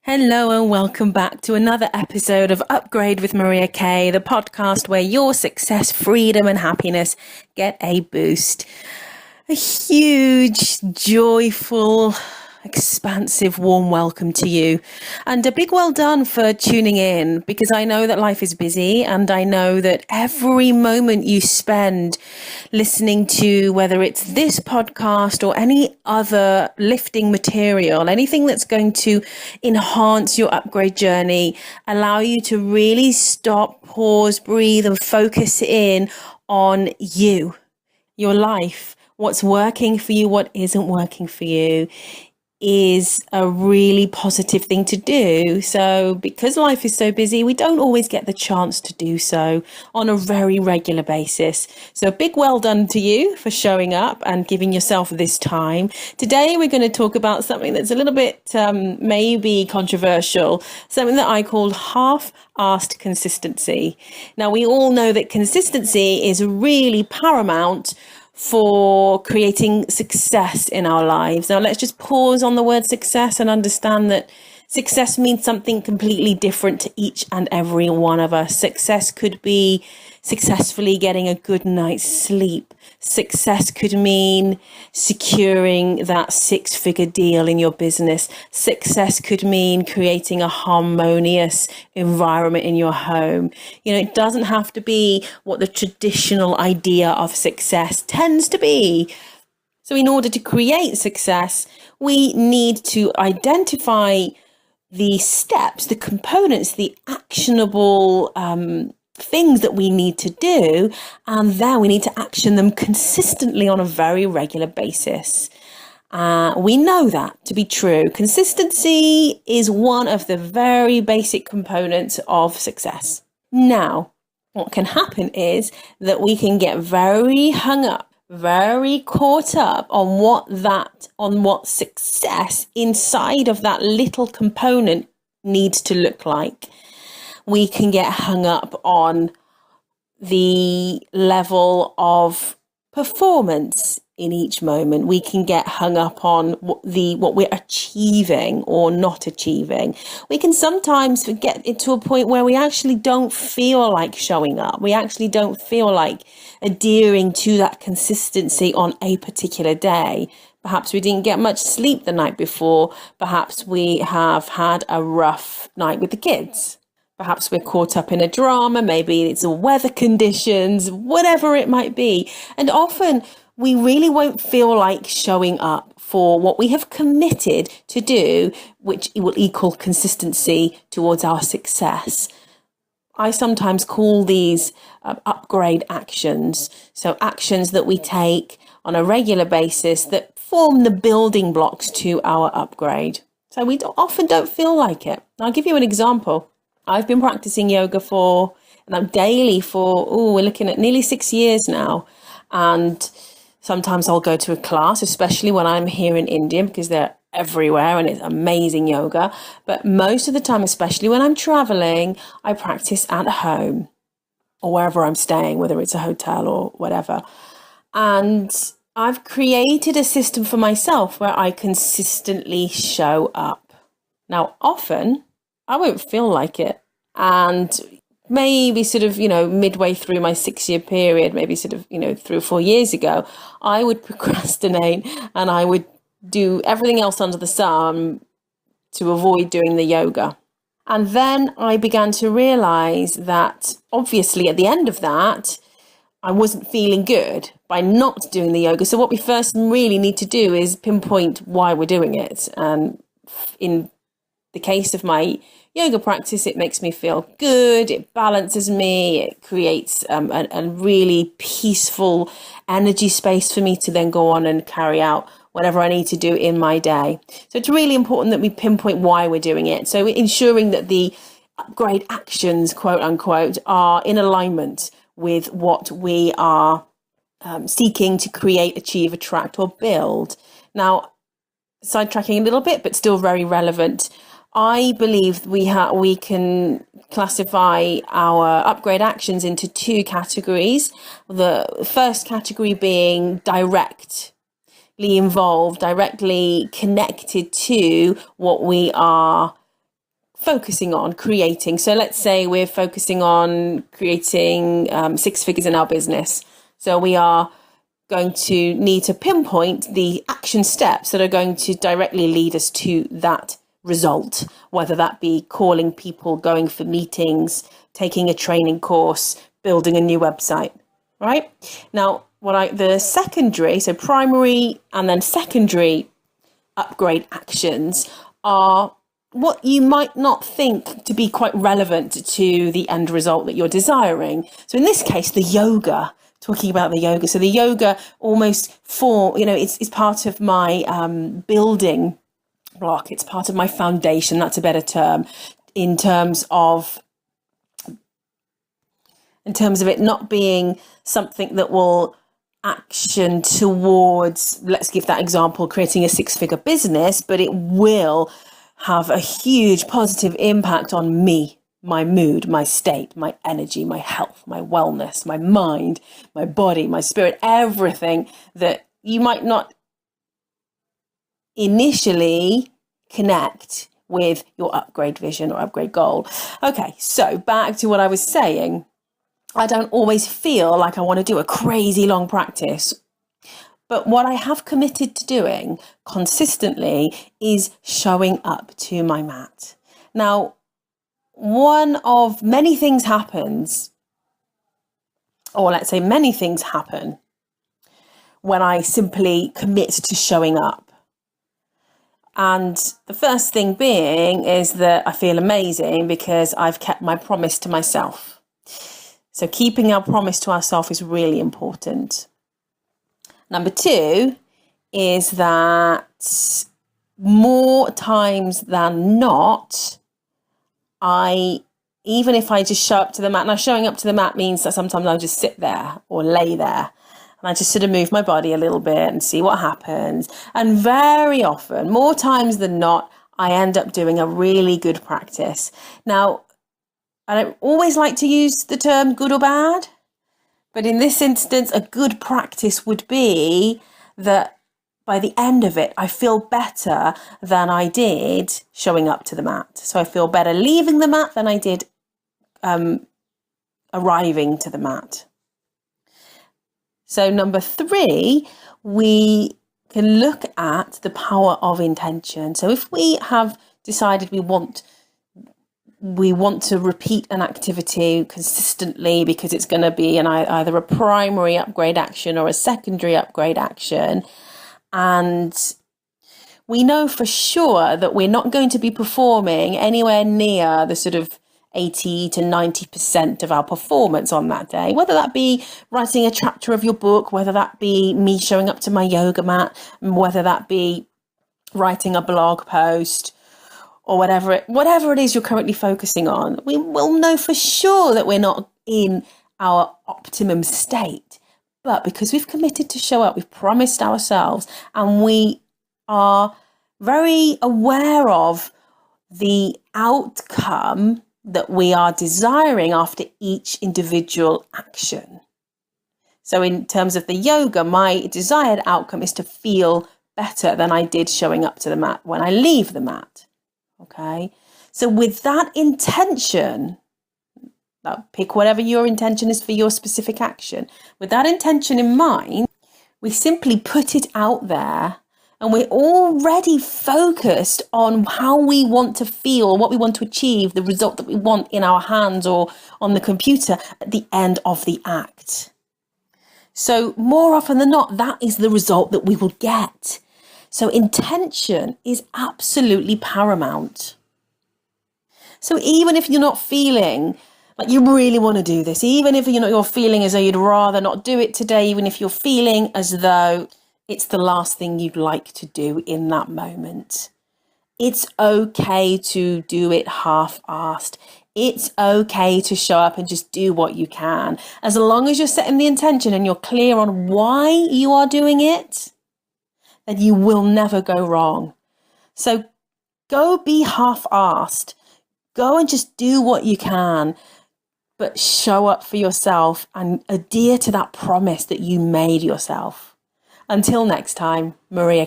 Hello and welcome back to another episode of Upgrade with Maria Kay, the podcast where your success, freedom and happiness get a boost. A huge, joyful, expansive, warm welcome to you. And a big well done for tuning in, because I know that life is busy and I know that every moment you spend listening to, whether it's this podcast or any other lifting material, anything that's going to enhance your upgrade journey, allow you to really stop, pause, breathe and focus in on you, your life. What's working for you, what isn't working for you is a really positive thing to do. So because life is so busy, we don't always get the chance to do so on a very regular basis. So a big well done to you for showing up and giving yourself this time. Today, we're going to talk about something that's a little bit maybe controversial, something that I call half-assed consistency. Now, we all know that consistency is really paramount for creating success in our lives. Now, let's just pause on the word success and understand that success means something completely different to each and every one of us. Success could be successfully getting a good night's sleep. Success could mean securing that six-figure deal in your business. Success could mean creating a harmonious environment in your home. It doesn't have to be what the traditional idea of success tends to be. So in order to create success, we need to identify the steps, the components, the actionable things that we need to do, and then we need to action them consistently on a very regular basis. We know that to be true. Consistency is one of the very basic components of success. Now, what can happen is that we can get very hung up, very caught up on what success inside of that little component needs to look like. We can get hung up on the level of performance in each moment. We can get hung up on what we're achieving or not achieving. We can sometimes get it to a point where we actually don't feel like showing up. We actually don't feel like adhering to that consistency on a particular day. Perhaps we didn't get much sleep the night before. Perhaps we have had a rough night with the kids. Perhaps we're caught up in a drama, maybe it's the weather conditions, whatever it might be. And often we really won't feel like showing up for what we have committed to do, which will equal consistency towards our success. I sometimes call these upgrade actions. So actions that we take on a regular basis that form the building blocks to our upgrade. So we often don't feel like it. I'll give you an example. I've been practicing yoga daily for, we're looking at nearly 6 years now. And sometimes I'll go to a class, especially when I'm here in India, because they're everywhere and it's amazing yoga. But most of the time, especially when I'm traveling, I practice at home or wherever I'm staying, whether it's a hotel or whatever. And I've created a system for myself where I consistently show up. Now, often I won't feel like it. And maybe midway through my 6-year period, maybe 3 or 4 years ago, I would procrastinate and I would do everything else under the sun to avoid doing the yoga. And then I began to realize that obviously at the end of that, I wasn't feeling good by not doing the yoga. So what we first really need to do is pinpoint why we're doing it. And in the case of my yoga practice, it makes me feel good, it balances me, it creates a really peaceful energy space for me to then go on and carry out whatever I need to do in my day. So it's really important that we pinpoint why we're doing it. So ensuring that the upgrade actions, quote unquote, are in alignment with what we are seeking to create, achieve, attract, or build. Now, sidetracking a little bit, but still very relevant. I believe we can classify our upgrade actions into 2 categories. The first category being directly involved, directly connected to what we are focusing on creating. So let's say we're focusing on creating 6 figures in our business. So we are going to need to pinpoint the action steps that are going to directly lead us to that result, whether that be calling people, going for meetings, taking a training course, building a new website, right? Now, the secondary, so primary and then secondary upgrade actions are what you might not think to be quite relevant to the end result that you're desiring. So in this case, the yoga, talking about the yoga. So the yoga almost it's part of my building block. It's part of my foundation. That's a better term in terms of it not being something that will action towards, let's give that example, creating a 6-figure business, but it will have a huge positive impact on me, my mood, my state, my energy, my health, my wellness, my mind, my body, my spirit, everything that you might not initially connect with your upgrade vision or upgrade goal. Okay, so back to what I was saying. I don't always feel like I want to do a crazy long practice. But what I have committed to doing consistently is showing up to my mat. Now, one of many things happens, or let's say many things happen, when I simply commit to showing up. And the first thing being is that I feel amazing because I've kept my promise to myself. So keeping our promise to ourselves is really important. Number 2 is that more times than not, even if I just show up to the mat, now showing up to the mat means that sometimes I'll just sit there or lay there and I just sort of move my body a little bit and see what happens. And very often, more times than not, I end up doing a really good practice. Now, I don't always like to use the term good or bad, but in this instance, a good practice would be that by the end of it, I feel better than I did showing up to the mat. So I feel better leaving the mat than I did arriving to the mat. So number 3, we can look at the power of intention. So if we have decided we want to repeat an activity consistently because it's going to be either a primary upgrade action or a secondary upgrade action, and we know for sure that we're not going to be performing anywhere near the sort of 80 to 90% of our performance on that day, whether that be writing a chapter of your book, whether that be me showing up to my yoga mat, whether that be writing a blog post, or whatever it is you're currently focusing on, we will know for sure that we're not in our optimum state. But because we've committed to show up, we've promised ourselves, and we are very aware of the outcome that we are desiring after each individual action. So in terms of the yoga, my desired outcome is to feel better than I did showing up to the mat when I leave the mat. Okay, so with that intention, pick whatever your intention is for your specific action. With that intention in mind, we simply put it out there, and we're already focused on how we want to feel, what we want to achieve, the result that we want in our hands or on the computer at the end of the act. So more often than not, that is the result that we will get. So intention is absolutely paramount. So even if you're not feeling like you really want to do this, even if you're feeling as though you'd rather not do it today, even if you're feeling as though it's the last thing you'd like to do in that moment, it's okay to do it half-assed. It's okay to show up and just do what you can. As long as you're setting the intention and you're clear on why you are doing it, then you will never go wrong. So go be half-assed. Go and just do what you can, but show up for yourself and adhere to that promise that you made yourself. Until next time, Maria.